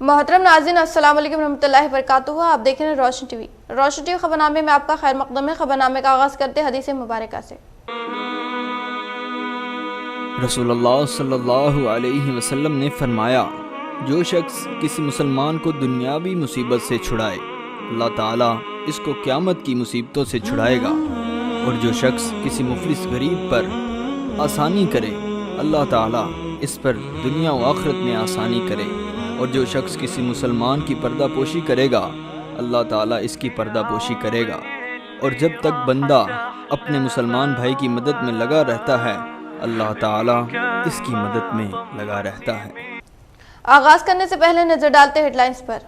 मोहतरम नाज़रीन, अस्सलाम वालेकुम रहमतुल्लाहि व बरकातुहू। आप देख रहे हैं रोशन टीवी। रोशन टीवी खबरनामे में आपका खैर मकदम है। खबरनामे का आगाज़ करते हदीस मुबारका से। रसूलुल्लाह सल्लल्लाहु अलैहि वसल्लम ने फरमाया, जो शख्स किसी मुसलमान को दुनियावी मुसीबत से छुड़ाए, अल्लाह ताला इसको क़यामत की मुसीबतों से छुड़ाएगा। और जो शख्स किसी मुफलिस गरीब पर आसानी करे, अल्लाह ताला इस पर दुनिया व आखिरत में आसानी करे। और जो शख्स किसी मुसलमान की पर्दापोशी करेगा, अल्लाह ताला इसकी पर्दापोशी करेगा। और जब तक बंदा अपने मुसलमान भाई की मदद में लगा रहता है, अल्लाह ताला इसकी मदद में लगा रहता है। आगाज़ करने से पहले नजर डालते हेडलाइंस पर।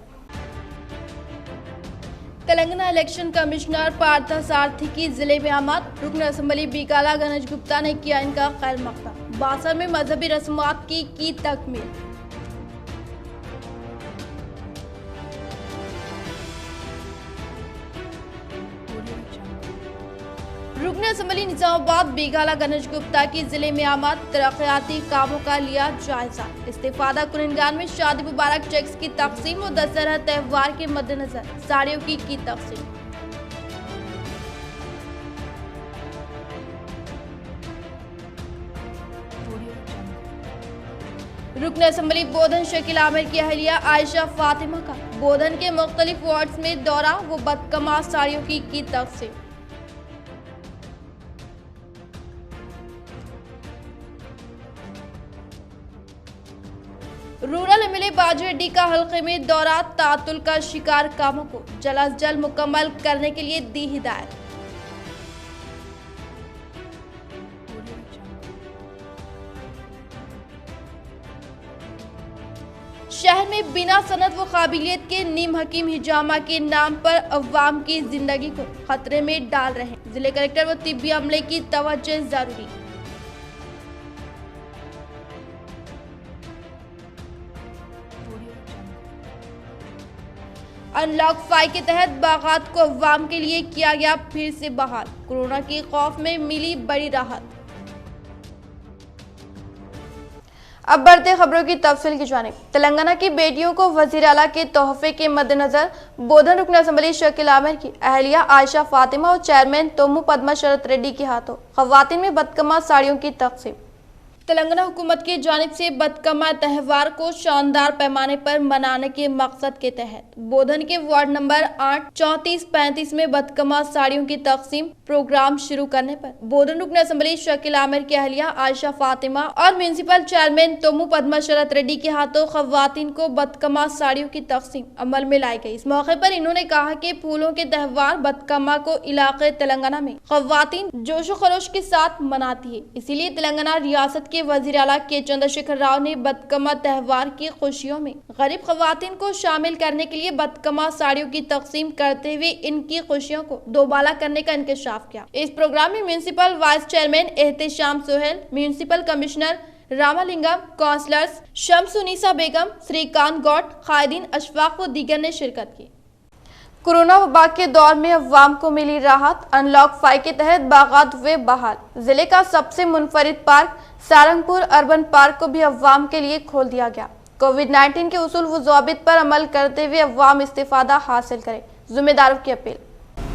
तेलंगाना इलेक्शन कमिश्नर पार्था सारथी की जिले में आमद। रुकन असम्बली बिकाला गणेश गुप्ता ने किया इनका खैर मकदम। बासर में मजहबी रस्मात की तकमील। रुकन असम्बली निजामाबाद बिकाला गणेश गुप्ता की जिले में आमद। तरक्याती कामों का लिया जायजा। इस्तीफादा कुरिनगान में शादी मुबारक चेक्स की तकसीम और दशहरा त्यौहार के मद्देनजर साड़ियों की तकसीम। रुकन असम्बली बोधन शकील आमिर की अहलिया आयशा फातिमा का बोधन के मुख्तलिफ वार्ड्स में दौरा व बदकमाल साड़ियों की तकसीम। रूरल एमएलए बाजू रेड्डी का हल्के में दौरा। तातुल का शिकार कामों को जल्द अज जल्द मुकम्मल करने के लिए दी हिदायत। शहर में बिना सनद व काबिलियत के नीम हकीम हिजामा के नाम पर अवाम की जिंदगी को खतरे में डाल रहे हैं। जिले कलेक्टर व तिब्बी अमले की तवज्जो जरूरी। अनलॉक 5 के तहत बागात को अवाम के लिए किया गया फिर से बहाल। कोरोना के खौफ में मिली बड़ी राहत। अब बढ़ते खबरों की तफसील की जानिब। तेलंगाना की बेटियों को वजीर आला के तोहफे के मद्देनजर बोधन रुकन असम्बली शकील आमिर की अहलिया आयशा फातिमा और चेयरमैन तोमू पद्मा शरत रेड्डी के हाथों खवातीन में बदकमा साड़ियों की तकसीम। तेलंगाना हुकूमत की जानिब से बदकमा त्यौहार को शानदार पैमाने पर मनाने के मकसद के तहत बोधन के वार्ड नंबर 8, 34, 35 में बदकमा साड़ियों की तकसीम प्रोग्राम शुरू करने पर बोधन रुकन असम्बली शकील आमिर की अहलिया आयशा फातिमा और म्यूनसिपल चेयरमैन तोमू पद्मा शरत रेड्डी के हाथों खवातीन को बदकमा साड़ियों की तकसीम अमल में लाई गई। इस मौके पर इन्होंने कहा कि फूलों के त्यौहार बदकमा को इलाके तेलंगाना में खवातीन जोशो खरोश के साथ मनाती है। इसीलिए तेलंगाना रियासत के वजीर आला के चंद्रशेखर राव ने बदकमा त्यौहार की खुशियों में गरीब खवातीन को शामिल करने के लिए बदकमा साड़ियों की तकसीम करते हुए इनकी खुशियों को दोबाला करने का इंकशाफ किया। इस प्रोग्राम में municipal vice chairman Ehtesham Sohail, municipal commissioner Ramalingam, councillors Shamsunnisa Begum, Srikanth Goud, कायदीन अशफाक व दीगर ने शिरकत की। कोरोना वबा के दौर में अवाम को मिली राहत। अनलॉक 5 के तहत बागात हुए बहाल। जिले का सबसे मुनफरिद पार्क सारंगपुर अर्बन पार्क को भी अवाम के लिए खोल दिया गया। कोविड-19 के उसूल व ज़वाबित पर अमल करते हुए अवाम इस्तिफादा हासिल करे, जिम्मेदारों की अपील।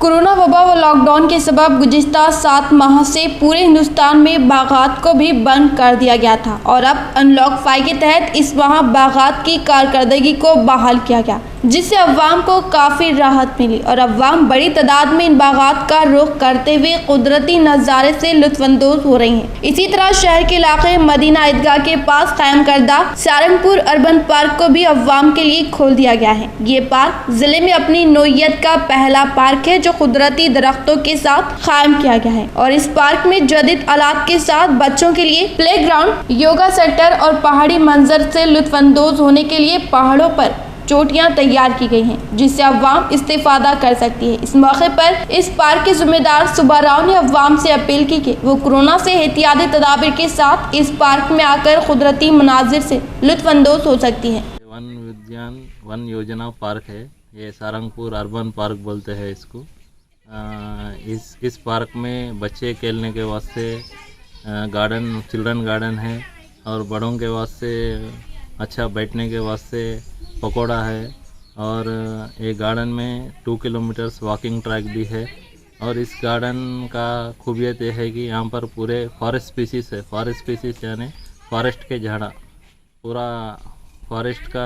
कोरोना वबा व लॉकडाउन के सबब गुज़िश्ता 7 माह से पूरे हिंदुस्तान में बागात को भी बंद कर दिया गया था और अब अनलॉक 5 के तहत इस माह बागात की कारकर्दगी को बहाल किया गया, जिससे अवाम को काफ़ी राहत मिली और अवाम बड़ी तादाद में इन बागात का रुख करते हुए कुदरती नज़ारे से लुत्फानंदोज हो रही हैं। इसी तरह शहर के इलाके मदीना ईदगाह के पास कायम करदा सारंगपुर अर्बन पार्क को भी अवाम के लिए खोल दिया गया है। ये पार्क जिले में अपनी नोयत का पहला पार्क है जो कुदरती दरख्तों के साथ कायम किया गया है और इस पार्क में जदीद आलात के साथ बच्चों के लिए प्ले ग्राउंड, योगा सेंटर और पहाड़ी मंजर से लुत्फानंदोज होने के लिए पहाड़ों पर चोटियां तैयार की गई हैं, जिससे अवाम इस्तेफादा कर सकती है। इस मौके पर इस पार्क के जिम्मेदार सुबा राव ने अवाम से अपील की कि वो कोरोना से एहतियाती तदाबीर के साथ इस पार्क में आकर कुदरती मनाजिर से लुत्फानंदोज हो सकती है। वन विज्ञान वन योजना पार्क है, ये सारंगपुर अर्बन पार्क बोलते हैं इसको। इस पार्क में बच्चे खेलने के वास्ते गार्डन, चिल्ड्रन गार्डन है और बड़ों के वास्ते अच्छा बैठने के वास्ते पकौड़ा है और ये गार्डन में 2 किलोमीटर्स वॉकिंग ट्रैक भी है। और इस गार्डन का खूबियत यह है कि यहाँ पर पूरे फॉरेस्ट स्पीसीज है। फॉरेस्ट स्पीसीज यानी फॉरेस्ट के झाड़ा, पूरा फॉरेस्ट का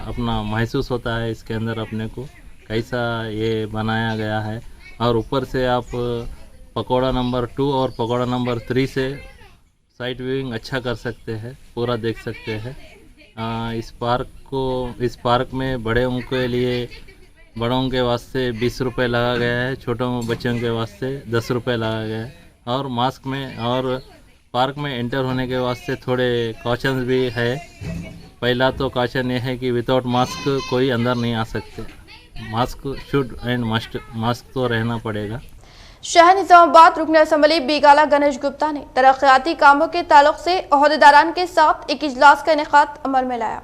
अपना महसूस होता है इसके अंदर अपने को कैसा ये बनाया गया है। और ऊपर से आप पकौड़ा नंबर 2 और पकौड़ा नंबर 3 से साइट व्यूइंग अच्छा कर सकते हैं, पूरा देख सकते हैं। इस पार्क में बड़ों के वास्ते 20 रुपये लगा गया है, छोटों बच्चों के वास्ते 10 रुपये लगा गया है। और मास्क में और पार्क में एंटर होने के वास्ते थोड़े कॉशंस भी है। पहला तो कॉशन ये है कि विदाउट मास्क कोई अंदर नहीं आ सकते। Mask should and must, mask तो रहना पड़ेगा। शहर निजामाबाद रुकन असम्बली बीगाला गणेश गुप्ता ने तरक्याती कामों के ताल्लुक से ओहदेदारान के साथ एक इजलास का इनेकाद अमल में लाया।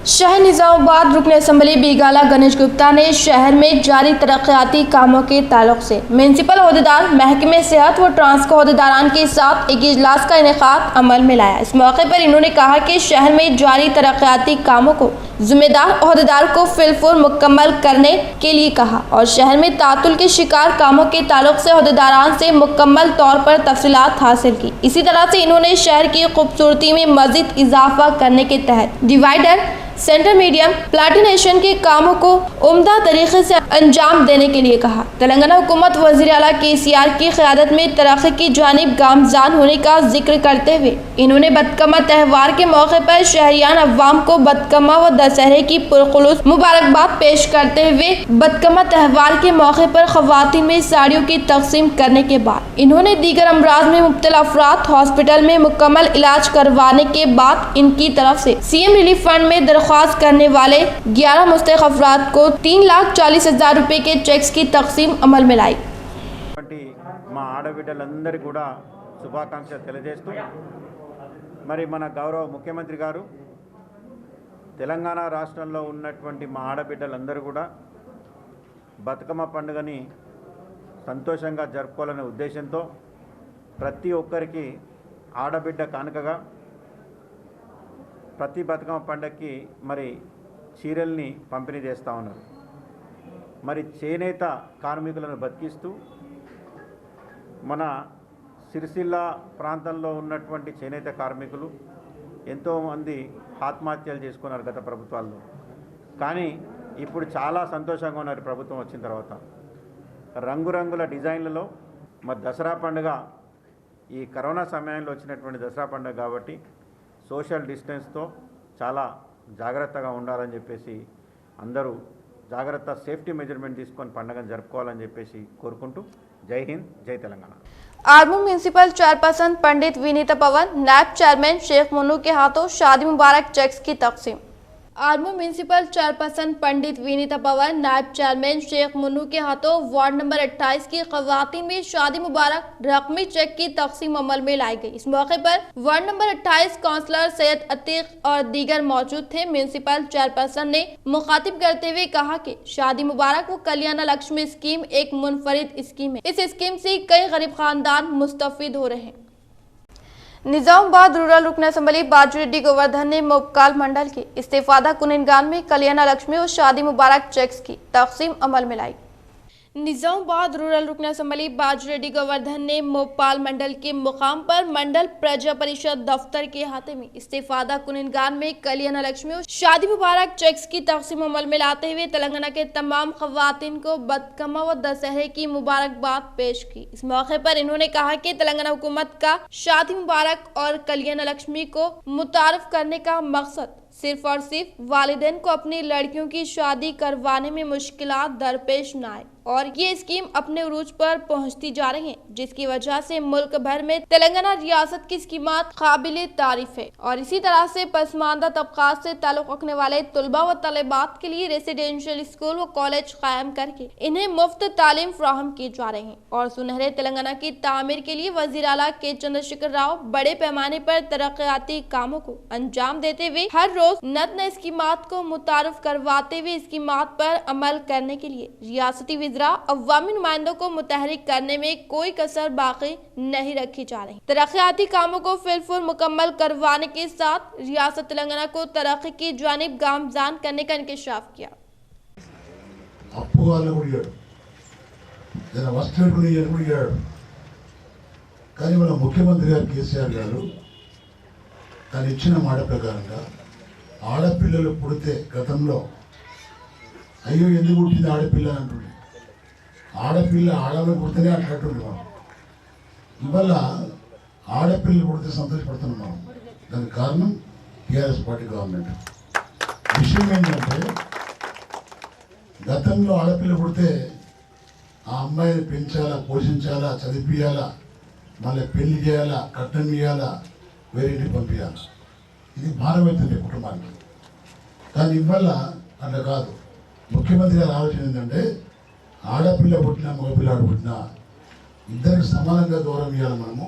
शहर निजामाबाद रुकन असम्बली बीगाला गणेश गुप्ता ने शहर में जारी तरक्याती कामों के ताल्लुक से म्यूनसिपल ओहदेदार, महकमे सेहत व ट्रांसको ओहदेदारान के साथ एक इजलास का इनेकाद अमल में लाया। इस मौके पर इन्होंने कहा कि शहर में जारी तरक्याती कामों को जिम्मेदार ओहदेदार को फिलफुल मुकम्मल करने के लिए कहा और शहर में तातुल के शिकार कामों के ताल्लुक से ओहदेदारान से मुकम्मल तौर पर तफसीलात हासिल की। इसी तरह से इन्होंने शहर की खूबसूरती में मजीद इजाफा करने के तहत डिवाइडर, सेंटर मीडियम, प्लाटिनेशन के कामों को उम्दा तरीके से अंजाम देने के लिए कहा। तेलंगाना हुकूमत वज़ीर आला KCR की क़यादत में तरक्की की जानिब गामजान होने का जिक्र करते हुए इन्होंने बदकमा त्यौहार के मौके पर शहरियान अवाम को बदकमा व दशहरे की पुरखुलूस मुबारकबाद पेश करते हुए बदकमा त्यौहार के मौके पर ख़वातीन में साड़ियों की तकसीम करने के बाद इन्होंने दीगर अमराज में मुब्तला अफराद हॉस्पिटल में मुकम्मल इलाज करवाने के बाद इनकी तरफ से CM रिलीफ फंड में दरख्वास्त करने वाले 11 मुस्तहिक अफराद को 3,40,000 रुपए के चेक्स की तकसीम अमल में लाई। మా ఆడబిడ్డలందరికీ కూడా శుభాకాంక్షలు తెలియజేస్తూ మరి మన గౌరవ ముఖ్యమంత్రి గారు తెలంగాణ రాష్ట్రంలో ఉన్నటువంటి మా ఆడబిడ్డలందరూ కూడా బతుకమ్మ పండుగని సంతోషంగా జరుపుకోవాలనే ఉద్దేశంతో ప్రతి ఒక్కరికి ఆడబిడ్డ కానుకగా ప్రతి బతుకమ్మ పండుగకి మరి చీరల్ని పంపిణీ చేస్తూ ఉన్నారు। మరి చేనేత కార్మికులను బతికిస్తూ మన సిరిసిల్ల ప్రాంతంలో ఉన్నటువంటి చేనేత కార్మికులు ఎంతోమంది ఆత్మహత్యలు చేసుకున్నారు గత ప్రభుత్వాల్లో। కానీ ఇప్పుడు చాలా సంతోషంగా ఉన్నారు ప్రభుత్వం వచ్చిన తర్వాత। రంగురంగుల డిజైన్లలో మరి దసరా పండుగ ఈ కరోనా సమయంలో వచ్చినటువంటి దసరా పండుగ కాబట్టి సోషల్ డిస్టెన్స్తో చాలా జాగ్రత్తగా ఉండాలని చెప్పేసి అందరూ జాగ్రత్త సేఫ్టీ మెజర్మెంట్ తీసుకొని పండుగను జరుపుకోవాలని చెప్పేసి కోరుకుంటూ जय हिंद, जय तेलंगाना। आरमू म्यूनसिपल चेयरपर्सन पंडित विनीता पवन, नायब चेयरमैन शेख मुन्नू के हाथों शादी मुबारक चेक्स की तकसीम। आरमू म्यूनसिपल चेयरपर्सन पंडित विनीता पवन, नायब चेयरमैन शेख मुन्नू के हाथों वार्ड नंबर 28 की खवातीन में शादी मुबारक रकमी चेक की तकसीम अमल में लाई गई। इस मौके पर ward number 28 councillor Syed Atiq और दीगर मौजूद थे। म्यूनसिपल चेयरपर्सन ने मुखातिब करते हुए कहा कि शादी मुबारक व कल्याण लक्ष्मी स्कीम एक मुनफरिद स्कीम है। इस स्कीम से कई गरीब खानदान मुस्तफिद हो रहे हैं। निजामाबाद रूरल रुकन असम्बली बाजू रेड्डी गोवर्धन ने मोबकाल मंडल के इस्तेफादा कुनिनगान में कल्याण लक्ष्मी और शादी मुबारक चेक्स की तकसीम अमल में लाई। निजामाबाद रूरल रुकन असम्बली बाजू रेड्डी गोवर्धन ने मोपाल मंडल के मुकाम पर मंडल प्रजा परिषद दफ्तर के हाथे में इस्तेफादा कुनिनगान में कल्याण लक्ष्मी और शादी मुबारक चेक्स की तकसीम अमल में लाते हुए तेलंगाना के तमाम खवातीन को बदकमा व दशहरे की मुबारकबाद पेश की। इस मौके पर इन्होंने कहा कि तेलंगाना हुकूमत का शादी मुबारक और कल्याण लक्ष्मी को मुतारफ करने का मकसद सिर्फ और सिर्फ वालिदैन को अपनी लड़कियों की शादी करवाने में मुश्किलात दरपेश न आए और ये स्कीम अपने उरूज पर पहुंचती जा रही है, जिसकी वजह से मुल्क भर में तेलंगाना रियासत की स्कीमात काबिले तारीफ है। और इसी तरह से पसमानदा तबकात से ताल्लुक रखने वाले तुलबा व तलेबात के लिए रेसिडेंशियल स्कूल व कॉलेज कायम करके इन्हें मुफ्त तालीम फराहम की जा रही है। और सुनहरे तेलंगाना की तामीर के लिए वजीर आला के चंद्रशेखर राव बड़े पैमाने पर तरक्याती कामों को अंजाम देते हुए हर रोज नत नए स्कीमात को मुतारफ करवाते हुए स्कीमात पर अमल करने के लिए रियासती वज़रा अवामी नुमाइंदों को मुतहरिक करने में कोई कसर बाकी नहीं रखी जा रही। तरक्याती कामों को फिलफुल मुकम्मल करवाने के साथ रियासत तेलंगाना को तरक्की की जानिब गामजान करने का इंकशाफ किया। కానీ మన ముఖ్యమంత్రి గారు కేసీఆర్ గారు తను ఇచ్చిన మాట ప్రకారంగా ఆడపిల్లలు పుడితే గతంలో అయ్యో ఎందుకు పుట్టింది ఆడపిల్ల అంటుండే, ఆడపిల్ల ఆడపిల్ల పుడితేనే అట్లంటుండే మనం. ఇవాళ ఆడపిల్లలు పుడితే సంతోషపడుతున్నాం మనం. దానికి కారణం టీఆర్ఎస్ పార్టీ గవర్నమెంట్. విషయం ఏంటంటే గతంలో ఆడపిల్ల పుడితే ఆ అమ్మాయిని పెంచాలా, పోషించాలా, చదివియాలా, మళ్ళీ పెళ్లి చేయాలా, కట్నం ఇవ్వాలా, వేరేంటికి పంపించాలా. ఇది భారమవుతుంది కుటుంబానికి. కానీ ఇవాళ అట్లా కాదు. ముఖ్యమంత్రి గారి ఆలోచన ఏంటంటే ఆడపిల్ల పుట్టినా మగపిల్లాడు పుట్టినా ఇద్దరికి సమానంగా గౌరవం ఇవ్వాలి మనము.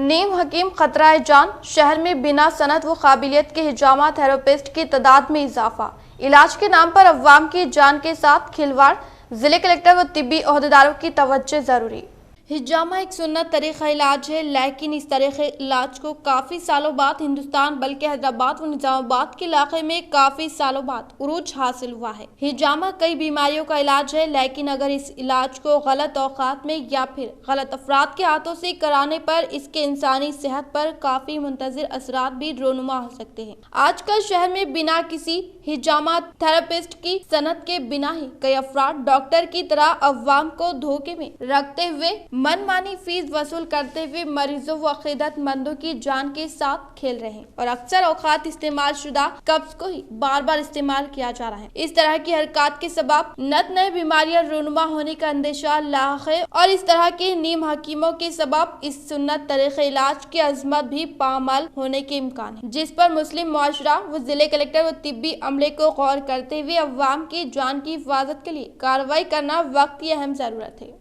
नीम हकीम खतरा जान, शहर में बिना सनद व काबिलियत के हिजामा थेरेपिस्ट की तादाद में इजाफा, इलाज के नाम पर अवाम की जान के साथ खिलवाड़, जिले कलेक्टर व तिब्बी ओहदेदारों की तवज्जो जरूरी। हिजामा एक सुन्नत तरीक़ा इलाज है, लेकिन इस तरीक़े इलाज को काफ़ी सालों बाद हिंदुस्तान बल्कि हैदराबाद व निजामाबाद के इलाके में काफ़ी सालों बाद उरूज हासिल हुआ है। हिजामा कई बीमारियों का इलाज है, लेकिन अगर इस इलाज को गलत औकात में या फिर गलत अफराद के हाथों से कराने पर इसके इंसानी सेहत पर काफ़ी मुंतज़िर असरात भी रोनुमा हो सकते हैं। आजकल शहर में बिना किसी हिजामा थेरेपिस्ट की सनद के बिना ही कई अफराद डॉक्टर की तरह अवाम को धोखे में रखते हुए मनमानी फीस वसूल करते हुए मरीजों व अकीदतमंदों की जान के साथ खेल रहे हैं और अक्सर औकात इस्तेमाल शुदा कब्ज को ही बार बार इस्तेमाल किया जा रहा है। इस तरह की हरकत के सबब नत नए बीमारियां रूनुमा होने का अंदेशा लाख है और इस तरह के नीम हकीमों के सबब इस सुन्नत तरीक़े इलाज की अजमत भी पामाल होने के इम्कान है, जिस पर मुस्लिम मुआशरा व जिले कलेक्टर व तिब्बी अमले को गौर करते हुए अवाम की जान की हिफाजत के लिए कार्रवाई करना वक्त की अहम जरूरत है।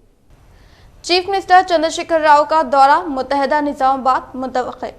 चीफ मिनिस्टर चंद्रशेखर राव का दौरा मुत्तहदा निजामाबाद मुतवक्किल।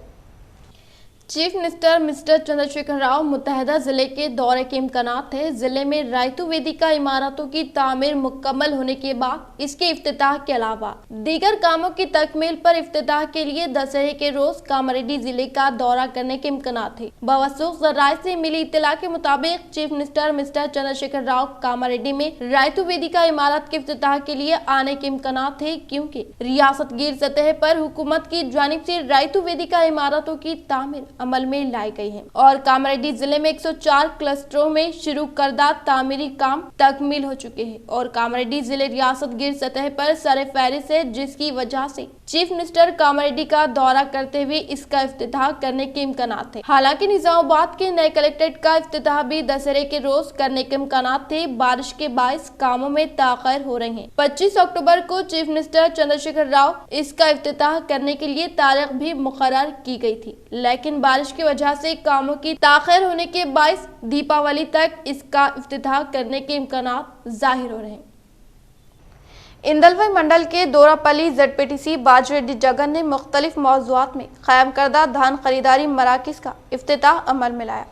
Chief minister mister Chandrashekhar Rao मुत्तहदा जिले के दौरे के इम्कानात है। जिले में रायतू वेदिका इमारतों की तामीर मुकम्मल होने के बाद इसके इफ्तिताह के अलावा दीगर कामों की तकमील पर इफ्तिताह के लिए दशहरे के रोज कामारेड्डी जिले का दौरा करने के इम्कानात है। बवसूख जराये से मिली इत्तला के मुताबिक chief minister mister Chandrashekhar Rao Kamareddy में रायतू वेदिका इमारत के इफ्तिताह के लिए आने के इम्कानात है, क्योंकि रियासत गिर सतह पर हुकूमत की जानिब से रायतू वेदिका इमारतों की तामीर अमल में लाई गई है और कामारेड्डी जिले में 104 क्लस्टरों में शुरू करदा तामीरी काम तकमील हो चुके हैं और कामारेड्डी जिले रियासत गिर सतह पर सरे फहरिस्त है, जिसकी वजह से चीफ मिनिस्टर कामारेड्डी का दौरा करते हुए इसका इफ्तिताह करने के इम्कानात थे। हालांकि निजामाबाद के नए कलेक्ट्रेट का इफ्तिताह भी दशहरे के रोज करने के इम्कानात थे। बारिश के बायस कामों में ताखिर हो रही है। 25 अक्टूबर को चीफ मिनिस्टर चंद्रशेखर राव इसका इफ्तिताह करने के लिए तारीख भी मुकर्रर की गई थी, लेकिन बारिश की वजह से कामों की ताखिर होने के बायस दीपावली तक इसका इफ्तिताह करने के इम्कानात जाहिर हो रहे हैं। इंदलवाई मंडल के दोरापल्ली ZPTC बाजरेड्डी जगन ने मुख्तलिफ मौज़ूआत में कायम करदा धान खरीदारी मराकिज का इफ्तिताह अमल में लाया।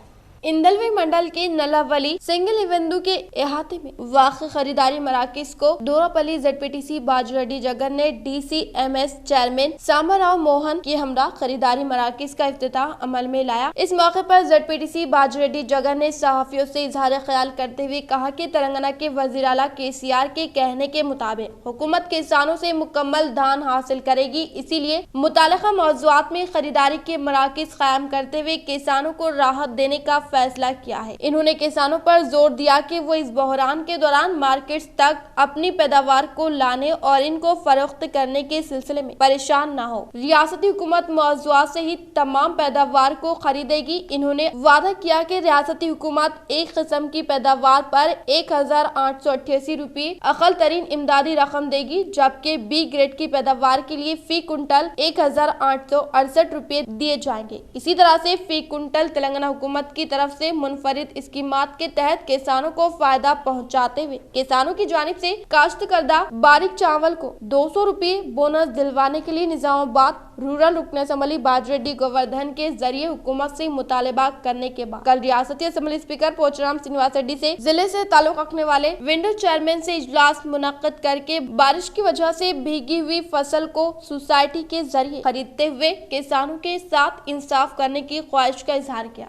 इंदलवाई मंडल के नलावली सिंगल एवेन्यू के अहाते में वाक़ खरीदारी मराकिज को दोरापल्ली ZPTC बाजरेड्डी जगन ने DCMS चेयरमैन सामाराव मोहन की हमरा खरीदारी मराकिज का इफ्तिताह अमल में लाया। इस मौके पर ZPTC बाजरेड्डी जगन ने सहाफियों से इजहार ख्याल करते हुए कहा कि तेलंगाना के वज़ीर आला KCR के कहने के मुताबिक हुकूमत किसानों से मुकम्मल धान हासिल करेगी, इसीलिए मुताल्लिका मौज़ूआत में खरीदारी के मराकिज कायम करते हुए किसानों को राहत देने का फैसला किया है। इन्होंने किसानों पर जोर दिया कि वो इस बहरान के दौरान मार्केट्स तक अपनी पैदावार को लाने और इनको फरोख्त करने के सिलसिले में परेशान ना हो। रियासती हुकूमत मौज़ूआत से ही तमाम पैदावार को खरीदेगी। इन्होंने वादा किया कि रियासती हुकूमत एक किस्म की पैदावार पर 1888 रुपये अकल तरीन इमदादी रकम देगी, जबकि B ग्रेड की पैदावार के लिए फी कुंटल 1868 रुपये दिए जाएंगे। इसी तरह से फी कुंटल तेलंगाना हुकूमत की तरफ से मुनफरिद स्कीमात के तहत किसानों को फायदा पहुंचाते हुए किसानों की जानिब से काश्तकर्दा बारीक चावल को 200 रुपये बोनस दिलवाने के लिए निजामाबाद रूरल रुकन असम्बली बाजरेड्डी गोवर्धन के जरिए हुकूमत से मुतालबा करने के बाद कल रियासती असम्बली स्पीकर पोचराम श्रीनिवास रेड्डी से जिले से ताल्लुक रखने वाले विंडो चेयरमैन से इजलास मुनक्कद करके बारिश की वजह से भीगी हुई फसल को सोसाइटी के जरिए खरीदते हुए किसानों के साथ इंसाफ करने की ख्वाहिश का इजहार किया।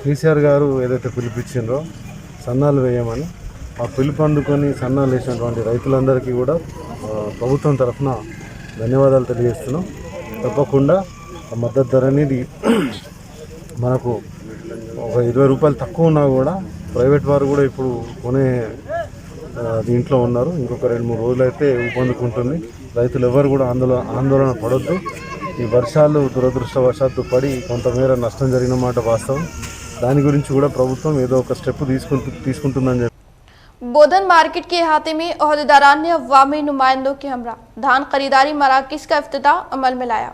కేసీఆర్ గారు ఏదైతే పిలిపించిండ్రో సన్నాలు వేయమని ఆ పిలుపు అందుకొని సన్నాలు వేసినటువంటి రైతులందరికీ కూడా ప్రభుత్వం తరఫున ధన్యవాదాలు తెలియజేస్తున్నాం. తప్పకుండా మద్దతు ధర అనేది మనకు ఒక 20 రూపాయలు తక్కువ ఉన్నా కూడా ప్రైవేట్ వారు కూడా ఇప్పుడు కొనే దీంట్లో ఉన్నారు. ఇంకొక 2-3 రోజులు అయితే ఊపందుకుంటుంది. రైతులు ఎవరు కూడా ఆందోళన పడొద్దు. ఈ వర్షాలు దురదృష్టవశాత్తు పడి కొంతమేర నష్టం జరిగిన మాట వాస్తవం. దాని గురించి కూడా ప్రభుత్వం ఏదో ఒక స్టెప్ తీసుకుంటుందని చెప్పి बोधन मार्केट के अहाते में ओहदेदारान ने अवामी नुमाइंदों के हमरा धान खरीदारी मराकज का इफ्तिताह अमल में लाया।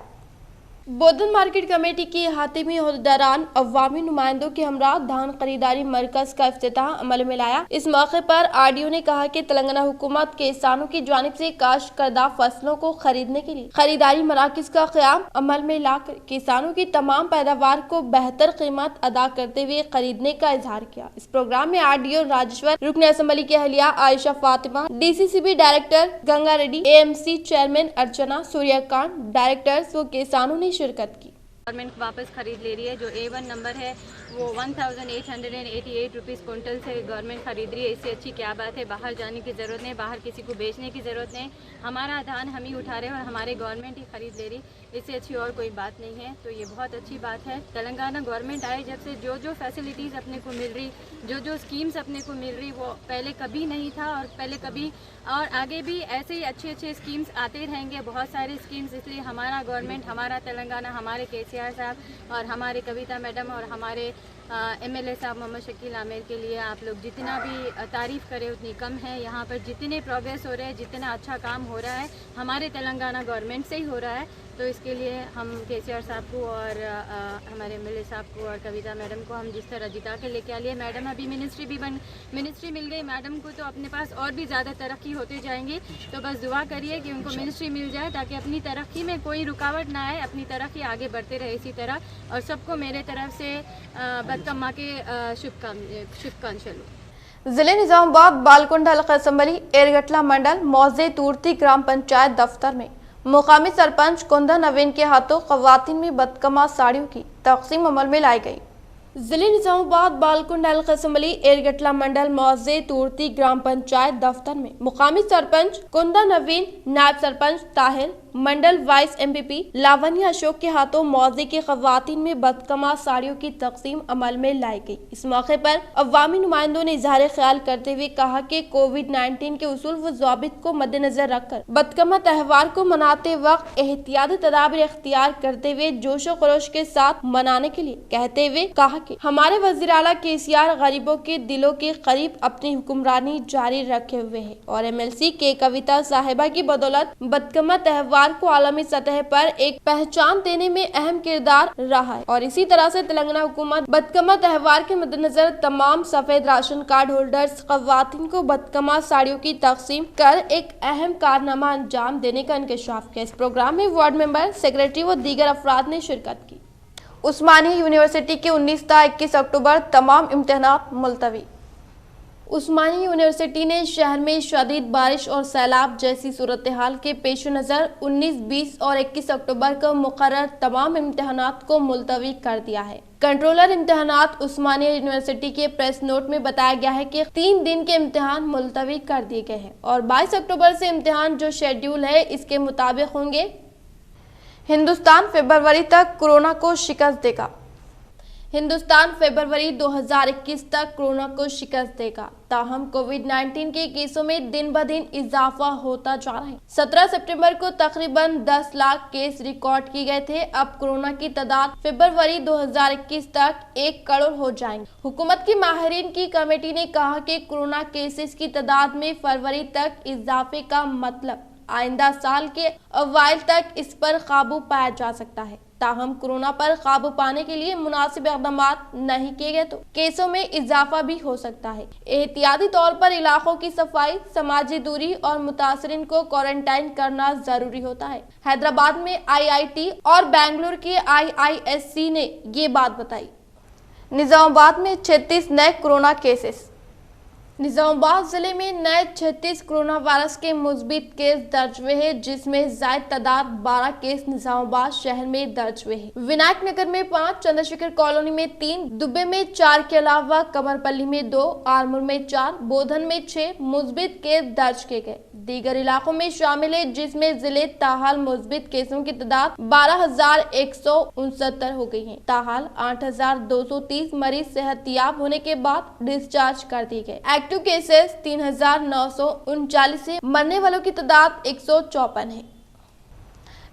बोधन मार्केट कमेटी के अहाते में ओहदेदारान अवामी नुमाइंदों के हमरा धान खरीदारी मरकज का इफ्तिताह अमल में लाया। इस मौके पर आरडीओ ने कहा कि तेलंगाना हुकूमत किसानों की जानिब से काश्तकर्दा फसलों को खरीदने के लिए खरीदारी मराकज का क़याम अमल में लाकर किसानों की तमाम पैदावार को बेहतर कीमत अदा करते हुए खरीदने का इजहार किया। इस प्रोग्राम में आरडीओ राजेश्वर रुकन असम्बली की अहलिया Ayesha Fatima, DCCB director Ganga Reddy, AMC chairman Archana Suryakant, directors व किसानों ने शिरकत की। गवर्नमेंट वापस खरीद ले रही है। जो A1 नंबर है वो 1888 रुपीज़ कुंटल से गवर्नमेंट खरीद रही है। इससे अच्छी क्या बात है। बाहर जाने की ज़रूरत नहीं, बाहर किसी को बेचने की ज़रूरत नहीं। हमारा धान हम ही उठा रहे हैं और हमारे गवर्नमेंट ही खरीद ले रही, इससे अच्छी और कोई बात नहीं है। तो ये बहुत अच्छी बात है। तेलंगाना गवर्नमेंट आए जब से जो फैसिलिटीज़ अपने को मिल रही, जो स्कीम्स अपने को मिल रही, वो पहले कभी नहीं था और पहले कभी और आगे भी ऐसे ही अच्छे स्कीम्स आते रहेंगे, बहुत सारे स्कीम्स। इसलिए हमारा गवर्नमेंट, हमारा तेलंगाना, हमारे केसीआर साहब और हमारे कविता मैडम और हमारे एमएलए साहब मोहम्मद शकील आमिर के लिए आप लोग जितना भी तारीफ़ करें उतनी कम है। यहाँ पर जितने प्रोग्रेस हो रहे हैं, जितना अच्छा काम हो रहा है, हमारे तेलंगाना गवर्नमेंट से ही हो रहा है। तो इसके लिए हम केसीआर साहब को और हमारे एमएलए साहब को और कविता मैडम को हम जिस तरह जिता के लेके आ लिए। मैडम अभी मिनिस्ट्री मिल गई मैडम को, तो अपने पास और भी ज़्यादा तरक्की होती जाएंगी। तो बस दुआ करिए कि उनको मिनिस्ट्री मिल जाए ताकि अपनी तरक्की में कोई रुकावट ना आए, अपनी तरक्की आगे बढ़ते रहे इसी तरह। और सबको मेरे तरफ से बदकम्मा के शुभकामनाएं। जिले निजामाबाद बालकुंड हल्का असम्बली एरगटला मंडल मौजे तूर्ती ग्राम पंचायत दफ्तर में मुकामी सरपंच कुंदा नवीन के हाथों खवातीन में बदकमा साड़ियों की तकसीम अमल में लाई गई। जिले निजामाबाद बालकुंड हल्का असम्बली एरगटला मंडल मौजे तूर्ती ग्राम पंचायत दफ्तर में मुकामी सरपंच कुंदा नवीन, नायब सरपंच ताहिर, मंडल वाइस एमपीपी लावण्या अशोक के हाथों मौजे की खवातीन में बदकमा साड़ियों की तकसीम अमल में लाई गई। इस मौके पर अवामी नुमाइंदों ने इजहार ख्याल करते हुए कहा कि कोविड-19 के उसूल व ज़ाबित को मद्देनजर रखकर बदकमा त्यौहार को मनाते वक्त एहतियाती तदाबीर इख्तियार करते हुए जोशो खरोश के साथ मनाने के लिए कहते हुए कहा कि हमारे वज़ीर आला केसीआर गरीबों के दिलों के करीब अपनी हुक्मरानी जारी रखे हुए है और एमएलसी के कविता साहिबा की बदौलत बदकमा त्यौहार को आलमी सतह पर एक पहचान देने में अहम किरदार रहा है। और इसी तरह से तेलंगाना हुकूमत बदकमा त्यौहार के मद्देनजर तमाम सफेद राशन कार्ड होल्डर्स खवातीन को बदकमा साड़ियों की तकसीम कर एक अहम कारनामा अंजाम देने का इंकशाफ किया। इस प्रोग्राम में वार्ड मेंबर, सेक्रेटरी व दीगर अफराद ने शिरकत की। उस्मानिया यूनिवर्सिटी के 19 ता 21 अक्टूबर तमाम इम्तिहानात मुलतवी। उस्मानिया यूनिवर्सिटी ने शहर में शदीद बारिश और सैलाब जैसी सूरत हाल के पेश नज़र 19, 20 और 21 अक्टूबर को मुकर्रर तमाम इम्तिहानात को मुलतवी कर दिया है। कंट्रोलर इम्तिहानात उस्मानिया यूनिवर्सिटी के प्रेस नोट में बताया गया है कि 3 दिन के इम्तिहान मुलतवी कर दिए गए हैं और 22 अक्टूबर से इम्तिहान जो शेड्यूल है इसके मुताबिक होंगे। हिंदुस्तान फरवरी तक कोरोना को शिकस्त देगा। हिंदुस्तान फरवरी 2021 तक कोरोना को शिकस्त देगा। ताहम कोविड-19 के केसों में दिन ब दिन इजाफा होता जा रहा है। 17 सितंबर को तकरीबन 10 लाख केस रिकॉर्ड किए गए थे। अब कोरोना की तादाद फरवरी 2021 तक 1 करोड़ हो जाएंगे। हुकूमत की माहिरीन की कमेटी ने कहा कि कोरोना केसेस की तादाद में फरवरी तक इजाफे का मतलब आइंदा साल के अवाइल तक इस पर काबू पाया जा सकता है। ताहम कोरोना पर काबू पाने के लिए मुनासिब इक़दाम नहीं किए गए तो केसों में इजाफा भी हो सकता है। एहतियाती तौर पर इलाकों की सफाई, समाजी दूरी और मुतासरीन को क्वारंटाइन करना जरूरी होता है। हैदराबाद में IIT और बेंगलुरु के IISc ने ये बात बताई। निजामाबाद में 36 नए कोरोना केसेस। निजामाबाद जिले में नए 36 कोरोना वायरस के मुस्बित केस दर्ज हुए हैं, जिसमें जायद तादाद 12 केस निजामाबाद शहर में दर्ज हुए हैं। विनायक नगर में 5, चंद्रशेखर कॉलोनी में 3, दुबे में 4 के अलावा कमरपल्ली में 2, आरमूर में 4, बोधन में 6 मुस्बित केस दर्ज किए गए। दीगर इलाकों में शामिल है, जिसमें जिले ताहाल मुस्बित केसों की तादाद 12,169 हो गई है। ताहाल 8,230 मरीज सेहतियाब होने के बाद डिस्चार्ज कर दिए गए। एक्टिव केसेस 3,939 है। मरने वालों की तादाद 154 है।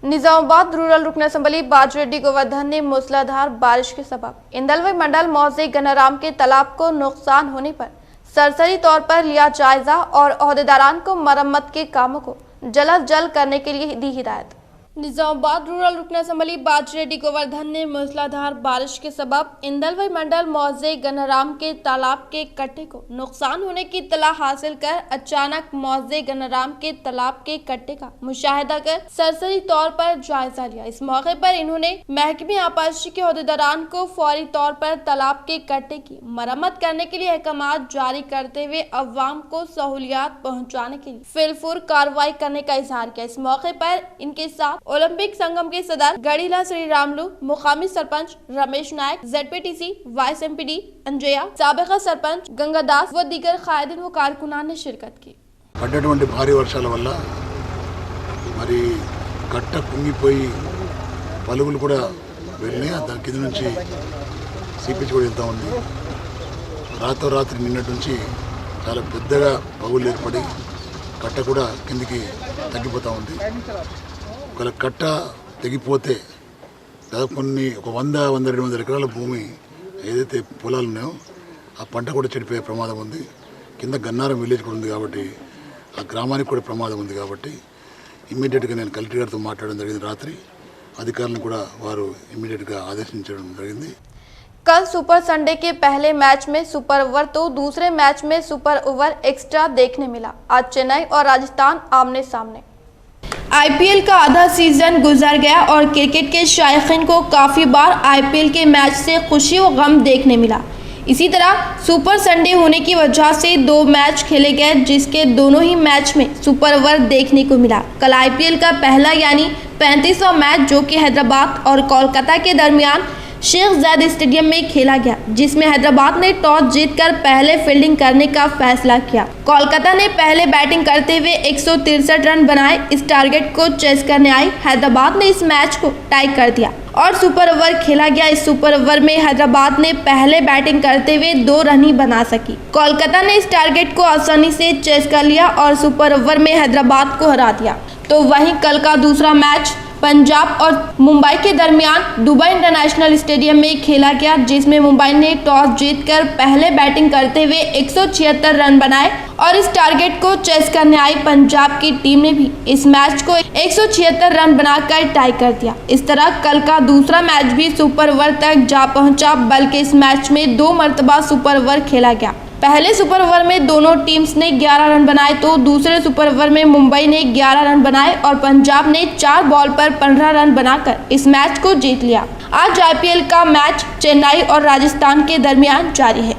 निजामाबाद रूरल रुकन असम्बली बाजरेड्डी गोवर्धन ने मूसलाधार बारिश के सबब इंदलवई मंडल मौजे गनाराम के तालाब को नुकसान होने पर सरसरी तौर पर लिया जायजा और ओहदेदारान को मरम्मत के कामों को जल्द करने के लिए दी हिदायत। निजामाबाद रूरल रुकन असम्बली बाजरेड्डी गोवर्धन ने मूसलाधार बारिश के सबब इंदलवई मंडल मौजे गनाराम के तालाब के कट्टे को नुकसान होने की इत्तला हासिल कर अचानक मौजे गनाराम के तालाब के कट्टे का मुशाहिदा कर सरसरी तौर पर जायजा लिया। इस मौके पर इन्होंने महकमे आपाशी के ओहदेदारान को फौरी तौर पर तालाब के कट्टे की मरम्मत करने के लिए अहकामात जारी करते हुए अवाम को सहूलियात पहुँचाने के लिए फिलफुर कार्रवाई करने का इजहार किया। इस मौके पर इनके साथ ओलंपिक संगम के सदर गढ़ीला श्री रामलू, मुकामी sarpanch Ramesh Naik, ZPTC vice MPD Anjaiah, साबिका सरपंच गंगादास व दीगर कायदीन व कारकुनान ने शिरकत की। పడ్డటువంటి భారీ వర్షాల వల్ల మరి కట్ట కుంగిపోయి పలుగులు కూడా వెళ్ళినాయి. దాని కింద నుంచి సీపీచ్ కూడా వెళ్తూ ఉంది. రాత్రి నిన్నటి నుంచి చాలా పెద్దగా పగులు ఏర్పడి కట్ట కూడా కిందికి తగ్గిపోతూ ఉంది. ఒకవేళ కట్ట తెగిపోతే దాదాపు ఒక 100-100-200 ఎకరాల భూమి ఏదైతే పొలాలు ఉన్నాయో ఆ పంట కూడా చెడిపోయే ప్రమాదం ఉంది. కింద గన్నారం విలేజ్ కూడా ఉంది కాబట్టి ఆ గ్రామానికి కూడా ప్రమాదం ఉంది కాబట్టి ఇమ్మీడియట్గా నేను కలెక్టర్ గారితో మాట్లాడడం జరిగింది. రాత్రి అధికారులను కూడా వారు ఇమ్మీడియట్గా ఆదేశించడం జరిగింది. कल सुपर संडे के पहले मैच में सुपर ओवर तो दूसरे मैच में सुपर ओवर एक्स्ट्रा देखने मिला। आज चेन्नई और राजस्थान आमने सामने। IPL का आधा सीजन गुजर गया और क्रिकेट के शायकीन को काफ़ी बार IPL के मैच से खुशी व गम देखने मिला। इसी तरह सुपर संडे होने की वजह से 2 मैच खेले गए, जिसके दोनों ही मैच में सुपर ओवर देखने को मिला। कल IPL का पहला यानी 35वां मैच जो कि हैदराबाद और कोलकाता के दरमियान शेख जायद स्टेडियम में खेला गया, जिसमें हैदराबाद ने टॉस जीतकर पहले फील्डिंग करने का फैसला किया। कोलकाता ने पहले बैटिंग करते हुए 163 रन बनाए। इस टारगेट को चेस करने आई हैदराबाद ने इस मैच को टाई कर दिया और सुपर ओवर खेला गया। इस सुपर ओवर में हैदराबाद ने पहले बैटिंग करते हुए 2 रन ही बना सकी। कोलकाता ने इस टारगेट को आसानी से चेस कर लिया और सुपर ओवर में हैदराबाद को हरा दिया। तो वहीं कल का दूसरा मैच पंजाब और मुंबई के दरमियान दुबई इंटरनेशनल स्टेडियम में खेला गया, जिसमें मुंबई ने टॉस जीतकर पहले बैटिंग करते हुए 176 रन बनाए और इस टारगेट को चेस करने आई पंजाब की टीम ने भी इस मैच को 176 रन बनाकर टाई कर दिया। इस तरह कल का दूसरा मैच भी सुपर ओवर तक जा पहुंचा, बल्कि इस मैच में 2 मरतबा सुपर ओवर खेला गया। पहले सुपर ओवर में दोनों टीम्स ने 11 रन बनाए तो दूसरे सुपर ओवर में मुंबई ने 11 रन बनाए और पंजाब ने 4 बॉल पर 15 रन बनाकर इस मैच को जीत लिया। आज IPL का मैच चेन्नई और राजस्थान के दरमियान जारी है।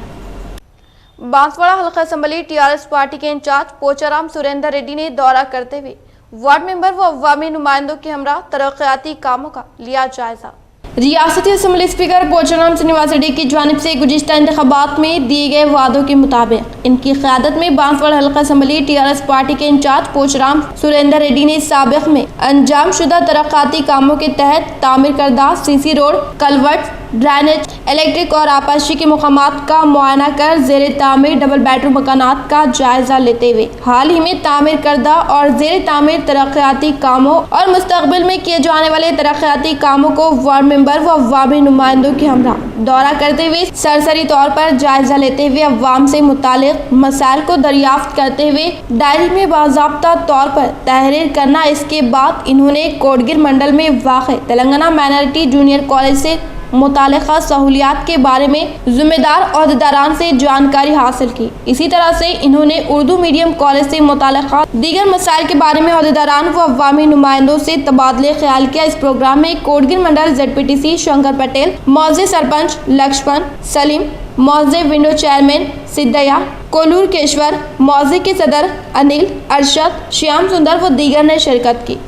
बांसवाड़ा हल्का असेंबली TRS पार्टी के इंचार्ज पोचाराम सुरेंद्र रेड्डी ने दौरा करते हुए वार्ड मेंबर व अवामी नुमाइंदों के हमरा तरक्याती कामों का लिया जायजा। रियासती असेंबली स्पीकर पोचाराम श्रीनिवास रेड्डी की जानिब से गुज़िश्ता इंतखाबात में दिए गए वादों के मुताबिक इनकी क़यादत में बांसवाड़ा हल्का असेंबली TRS पार्टी के इंचार्ज पोचाराम सुरेंद्र रेड्डी ने साबिक़ में अंजाम शुदा तरक्याती कामों के तहत तामीर करदा CC road, culvert, drainage, electric और आपाशी के मकामात का मुआयना कर ज़ेरे तामीर डबल बेडरूम मकानात का जायजा लेते हुए हाल ही में तामीर करदा और ज़ेरे तामीर तरक्याती कामों और मुस्तकबिल में किए जाने वाले तरक्याती कामों को वार्ड मेंबर व अवामी नुमाइंदों के हमरा दौरा करते हुए सरसरी तौर पर जायजा लेते हुए अवाम से मुतालिक मसाइल को दरियाफ्त करते हुए डायरी में बाज़ाब्ता तौर पर तहरीर करना। इसके बाद इन्होंने कोटगिर मंडल में वाक़े तेलंगाना माइनॉरिटी जूनियर कॉलेज से मुतालिका सहूलियात के बारे में जिम्मेदार अहदेदारान से जानकारी हासिल की। इसी तरह से इन्होंने उर्दू मीडियम कॉलेज से मुतालिका दीगर मसाइल के बारे में अहदेदारान व अवामी नुमाइंदों से तबादले ख्याल किया। इस प्रोग्राम में कोटगिर मंडल ZPTC शंकर पटेल, मौजे सरपंच लक्ष्मण सलीम, मौजे विंडो चेयरमैन सिद्धया, कोलूर केशवर, मौजे के सदर अनिल, अरशद, श्याम सुंदर व दीगर ने शिरकत की।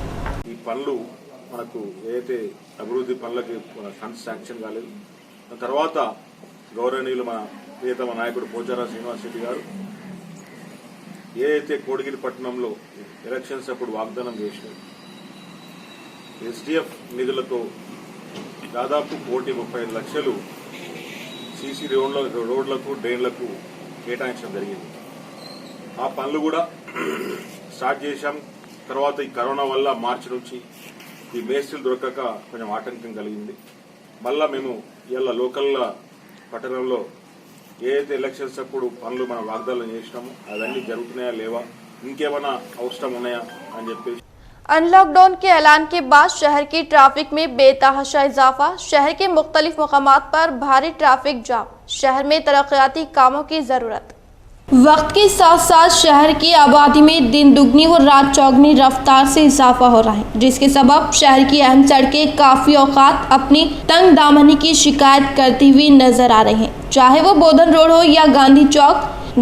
అభివృద్ధి పనులకి ఫండ్స్ శాంక్షన్ కాలేదు. తర్వాత గౌరవనీయులు మన ప్రియతమ నాయకుడు పోచారా శ్రీనివాస్ రెడ్డి గారు ఏదైతే కోటగిరి పట్టణంలో ఎలక్షన్స్ అప్పుడు వాగ్దానం చేశారు, SDF నిధులతో దాదాపు 1,35,00,000 సీసీ రోడ్లకు డ్రైన్లకు కేటాయించడం జరిగింది. ఆ పనులు కూడా స్టార్ట్ చేశాం. తర్వాత ఈ కరోనా వల్ల మార్చి నుంచి ఈ మేస్త్రీలు దొరకక కొంచెం ఆటంకం కలిగింది. మళ్ళా మేము ఇలా లోకల్ పట్టణంలో ఏదైతే ఎలక్షన్స్ అప్పుడు పనులు మనం వాగ్దానం చేసినామో అవన్నీ జరుగుతున్నాయా లేవా, ఇంకేమైనా అవసరం ఉన్నాయా అని చెప్పేసి अनलॉकडाउन के ऐलान के बाद शहर की ट्रैफिक में बेतहाशा इजाफा, शहर के मुख्तलिफ मकामात पर भारी ट्रैफिक जाम, शहर में तरक्याती कामों की जरूरत। वक्त के साथ साथ शहर की आबादी में दिन दुगनी व रात चौगनी रफ्तार से इजाफा हो रहा है, जिसके सबब शहर की अहम सड़कें काफ़ी औकात अपनी तंग दामनी की शिकायत करती हुई नजर आ रही हैं। चाहे वो बोधन रोड हो या गांधी चौक,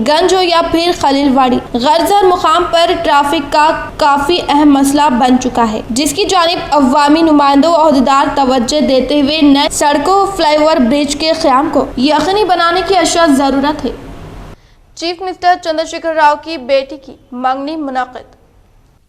गंज हो या फिर खलीलवाड़ी, गर्ज हर मुकाम पर ट्रैफिक का काफ़ी अहम मसला बन चुका है, जिसकी जानिब अवामी नुमाइंदों और अहदेदार तवज्जो देते हुए नए सड़कों, फ्लाईओवर, ब्रिज के क़याम को यकीनी बनाने की अशद ज़रूरत है। चीफ मिनिस्टर चंद्रशेखर राव की बेटी की मंगनी मुनाकिद।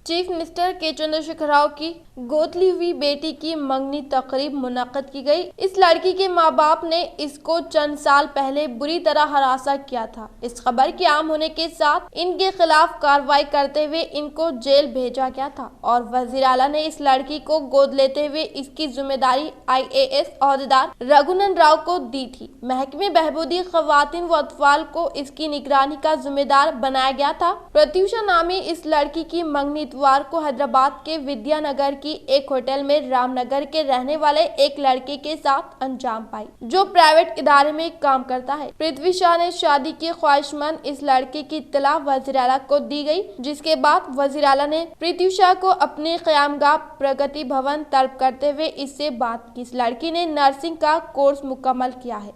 चीफ मिनिस्टर के चंद्रशेखर राव की गोद ली हुई बेटी की मंगनी तकरीब मुनक़्क़द की गई। इस लड़की के माँ बाप ने इसको चंद साल पहले बुरी तरह हरासा किया था। इस खबर के आम होने के साथ इनके खिलाफ कार्रवाई करते हुए इनको जेल भेजा गया था और वजीर आला ने इस लड़की को गोद लेते हुए इसकी जिम्मेदारी IAS अहदेदार रघुनंदन राव को दी थी। महकमे बहबूदी खवातीन व अतफाल को इसकी निगरानी का जिम्मेदार बनाया गया था। प्रत्यूषा नामी इस लड़की की मंगनी इतवार को हैदराबाद के विद्यानगर की एक होटल में रामनगर के रहने वाले एक लड़के के साथ अंजाम पाई, जो प्राइवेट इदारे में काम करता है। पृथ्वी शाह ने शादी की ख्वाहिशमंद इस लड़के की इत्तला वज़ीर आला को दी गई, जिसके बाद वज़ीर आला ने पृथ्वी शाह को अपने क़यामगाह प्रगति भवन तलब करते हुए इससे बात की। इस लड़की ने नर्सिंग का कोर्स मुकम्मल किया है।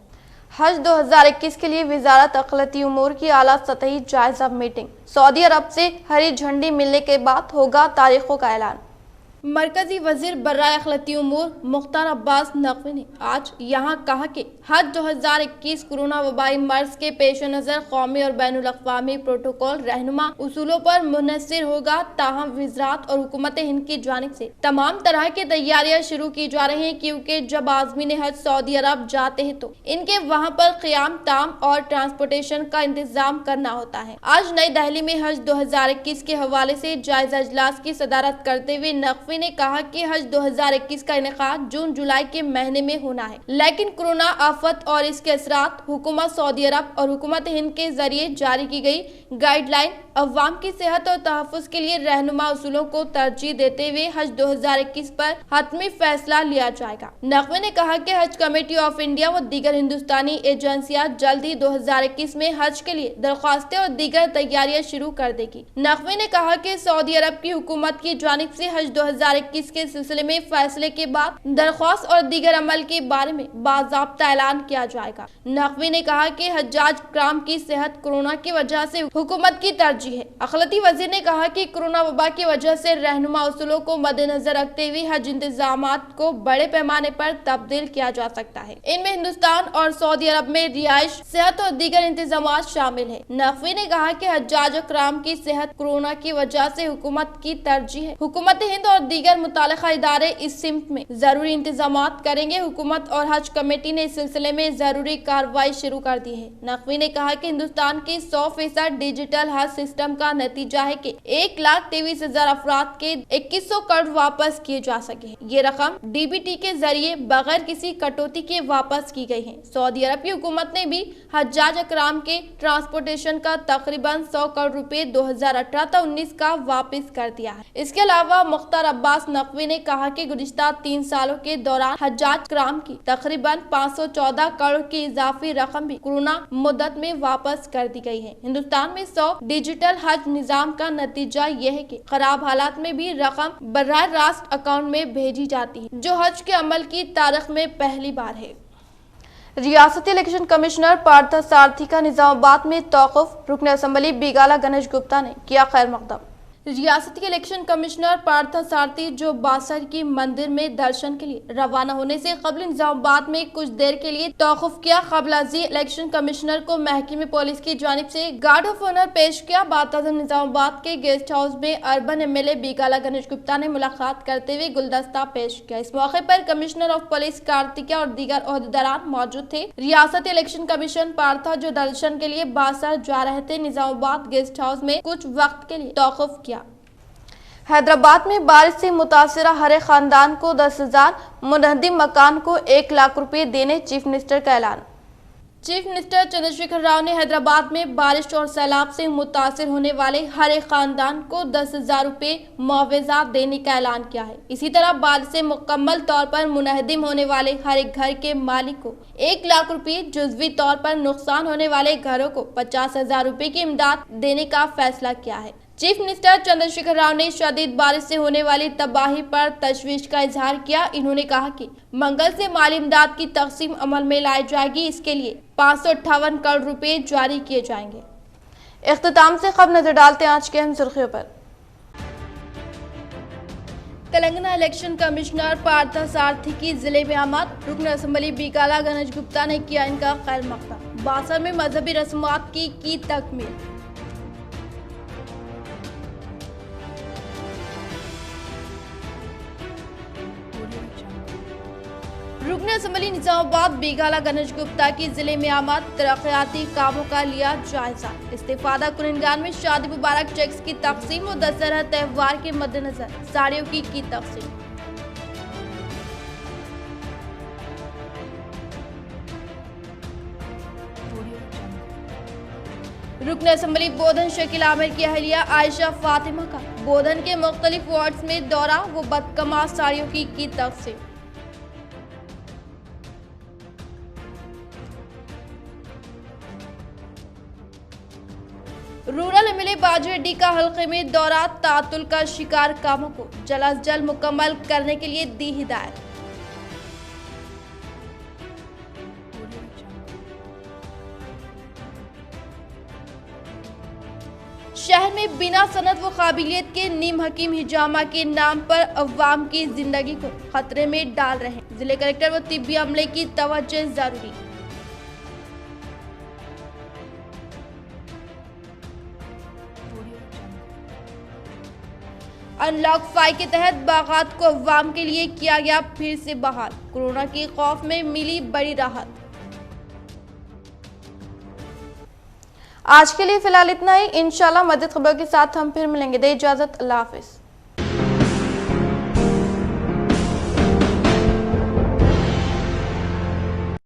हज 2021 के लिए वजारत अक़लियती उमूर की आला सतही जायजा मीटिंग। सऊदी अरब से हरी झंडी मिलने के बाद होगा तारीखों का ऐलान। मरकजी वजीर बर्राए अक़लियती उमूर मुख्तार अब्बास नकवी ने आज यहाँ कहा कि हज 2021 कोरोना वबाई मर्ज के पेश नज़र कौमी और बैनुल अक़वामी प्रोटोकॉल रहनुमा उसूलों पर मुनहसर होगा। ताहम वज़रात और हुकूमत हिंद की जानिब से तमाम तरह की तैयारियां शुरू की जा रही हैं, क्योंकि जब आज़मीन हज सऊदी अरब जाते हैं तो इनके वहाँ पर क़याम, ताम और ट्रांसपोर्टेशन का इंतजाम करना होता है। आज नई दिल्ली में हज 2021 के हवाले से जायजा इजलास की सदारत करते हुए नकवी ने कहा कि हज 2021 का इनेकाद जून जुलाई के महीने में होना है, लेकिन कोरोना आफत और इसके असरात हुकूमत सऊदी अरब और हुकूमत हिंद के जरिए जारी की गई गाइडलाइन अवाम की सेहत और तहफ़्फ़ुज़ के लिए रहनुमा उसूलों को तरजीह देते हुए हज 2021 पर हतमी फैसला लिया जाएगा। नकवी ने कहा कि हज कमेटी ऑफ इंडिया व दीगर हिंदुस्तानी एजेंसियां जल्द ही 2021 में हज के लिए दरख्वास्तें और दीगर तैयारियां शुरू कर देगी। नकवी ने कहा कि सऊदी अरब की हुकूमत की जानिब से हज 2021 के सिलसिले में फैसले के बाद दरख्वास्त और दीगर अमल के बारे में बाज़ाब्ता ऐलान किया जाएगा। नकवी ने कहा कि हज्जाज कराम की सेहत कोरोना की वजह से हुकूमत की तरजीह है। अक़लियती वज़ीर ने कहा कि कोरोना वबा की वजह से रहनुमा उसूलों को मद्देनजर रखते हुए हज इंतजामात को बड़े पैमाने पर तब्दील किया जा सकता है। इनमें हिंदुस्तान और सऊदी अरब में रिहाइश, सेहत और दीगर इंतजामात शामिल है। नकवी ने कहा कि हज्जाज कराम की सेहत कोरोना की वजह से हुकूमत की तरजीह है। हुकूमत हिंद और दीगर मुताल्लिका इदारे इस सिमत में जरूरी इंतजामात करेंगे। हुकूमत और हज कमेटी ने इस सिलसिले में जरूरी कार्रवाई शुरू कर दी है। नकवी ने कहा कि हिंदुस्तान के 100% डिजिटल हज सिस्टम का नतीजा है कि 1,23,000 अफराद के 2100 करोड़ वापस किए जा सके हैं। ये रकम DBT के जरिए बगैर किसी कटौती के वापस की गई है। सऊदी अरब की हुकूमत ने भी हज्जाज अकराम के ट्रांसपोर्टेशन का तकरीबन 100 करोड़ रुपए 2018-19 का वापस कर दिया है। इसके अलावा मुख्तार अब्बास नकवी ने कहा कि गुज़िश्ता 3 सालों के दौरान हज्जाज अकराम की तकरीबन 514 करोड़ की इजाफी रकम भी कोरोना मुद्दत में वापस कर दी गई है। हिंदुस्तान में 100 डिजिटल हज निजाम का नतीजा यह है कि खराब हालात में भी रकम बराह रास्त अकाउंट में भेजी जाती है, जो हज के अमल की तारीख में पहली बार है। रियासती इलेक्शन कमिश्नर पार्थ सारथी का निजामाबाद में तौक़ुफ़, रुकन असम्बली बिगाला गणेश गुप्ता ने किया खैर मकदम। रियासती इलेक्शन कमिश्नर पार्थ सारथी जो बासर की मंदिर में दर्शन के लिए रवाना होने से कबल निजामाबाद में कुछ देर के लिए तौक़ुफ़ किया। कबलाजी इलेक्शन कमिश्नर को महकमे पुलिस की जानिब से गार्ड ऑफ ऑनर पेश किया। बातज़ निजामाबाद के गेस्ट हाउस में अर्बन MLA बिगाला गणेश गुप्ता ने मुलाकात करते हुए गुलदस्ता पेश किया। इस मौके पर कमिश्नर ऑफ पुलिस कार्तिका और दीगर ओहदेदारान मौजूद थे। रियासती इलेक्शन कमीशन पार्था जो दर्शन के लिए बासर जा रहे थे, निजामाबाद गेस्ट हाउस में कुछ वक्त के लिए तौक़ुफ़ किया। हैदराबाद में बारिश से मुतासिरा हरे खानदान को 10,000, मुनहदिम मकान को 1 लाख रुपए देने चीफ मिनिस्टर का ऐलान। चीफ मिनिस्टर चंद्रशेखर राव ने हैदराबाद में बारिश और सैलाब से मुतासिर होने वाले हरे खानदान को 10,000 रुपए मुआवजा देने का ऐलान किया है। इसी तरह बारिश से मुकम्मल तौर पर मुनहदिम होने वाले हर एक घर के मालिक को 1 लाख रुपए, जुज़वी तौर पर नुकसान होने वाले घरों को 50,000 रुपए की इमदाद देने का फैसला किया है। चीफ मिनिस्टर चंद्रशेखर राव ने शदीद बारिश से होने वाली तबाही पर तशवीश का इजहार किया। इन्होंने कहा कि मंगल से माली इमदाद की तकसीम अमल में लाई जाएगी। इसके लिए 558 करोड़ रुपए जारी किए जाएंगे। इख्तिताम से खबर नजर डालते हैं आज के अहम सुर्खियों पर। तेलंगाना इलेक्शन कमिश्नर पार्थ सारथी की जिले में आमद, रुकन असम्बली बिगाला गणेश गुप्ता ने किया इनका खैर मकदम। बासर में मजहबी रस्मात की तकमील। रुकन असम्बली निजामाबाद बिगाला गणेश गुप्ता की जिले में आमद, तरक्याती कामों का लिया जायजा। इस्तेफादा कुरिनगान में शादी मुबारक चेक्स की तकसीम और दशहरा त्यौहार के मद्देनजर साड़ियों की तकसीम। रुकन असम्बली बोधन शकील आमिर की अहलिया आयशा फातिमा का बोधन के मुख्तलिफ वार्ड्स में दौरा व बदकमाल साड़ियों की तकसीम। रूरल MLA बाजू रेड्डी का हल्के में दौरा, तातुल का शिकार कामों को जल्द अज जल्द मुकम्मल करने के लिए दी हिदायत। शहर में बिना सनद व काबिलियत के नीम हकीम हिजामा के नाम पर अवाम की जिंदगी को खतरे में डाल रहे हैं। जिले कलेक्टर व तिब्बी अमले की तवज्जो जरूरी। अनलॉक 5 के तहत बागात को अवाम के लिए किया गया फिर से बहाल। कोरोना के खौफ में मिली बड़ी राहत। आज के लिए फिलहाल इतना ही। इंशाल्लाह मज़ीद खबरों के साथ हम फिर मिलेंगे। दे इजाजत, अल्लाह हाफिज।